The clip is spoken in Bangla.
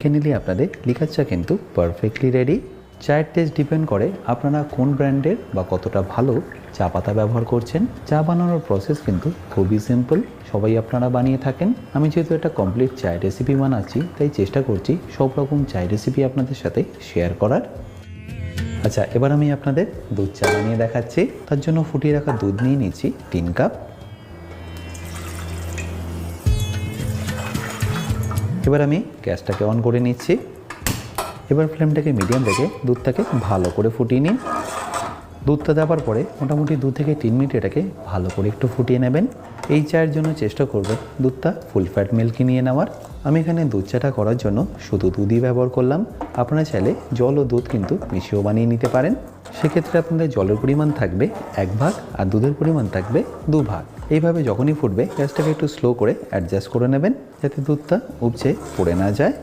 দেখে নিলে আপনাদের লিকার চা কিন্তু পারফেক্টলি রেডি। চায়ের টেস্ট ডিপেন্ড করে আপনারা কোন ব্র্যান্ডের বা কতটা ভালো চা পাতা ব্যবহার করছেন। চা বানানোর প্রসেস কিন্তু খুবই সিম্পল, সবাই আপনারা বানিয়ে থাকেন। আমি যেহেতু একটা কমপ্লিট চায়ের রেসিপি বানাচ্ছি, তাই চেষ্টা করছি সব রকম চায়ের রেসিপি আপনাদের সাথে শেয়ার করার। আচ্ছা, এবার আমি আপনাদের দুধ চা বানিয়ে দেখাচ্ছি। তার জন্য ফুটিয়ে রাখা দুধ নিয়ে নিচ্ছি 3 কাপ। এবার আমি গ্যাসটাকে অন করে নিচ্ছি। এবার ফ্লেমটাকে মিডিয়াম রেখে দুধটাকে ভালো করে ফুটিয়ে নিন। দুধটা দেওয়ার পরে মোটামুটি 2 থেকে 3 মিনিট এটাকে ভালো করে একটু ফুটিয়ে নেবেন। এই চায়ের জন্য চেষ্টা করবেন দুধটা ফুল ফ্যাট মিল্কি নিয়ে নেওয়ার। আমি এখানে দুধ চাটা করার জন্য শুধু দুধই ব্যবহার করলাম। আপনারা চাইলে জল ও দুধ কিন্তু মিশিয়েও বানিয়ে নিতে পারেন। সেক্ষেত্রে আপনাদের জলের পরিমাণ থাকবে 1 ভাগ আর দুধের পরিমাণ থাকবে 2 ভাগ। এইভাবে যখনই ফুটবে গ্যাসটাকে একটু স্লো করে অ্যাডজাস্ট করে নেবেন, যাতে দুধটা উপচে পড়ে না যায়।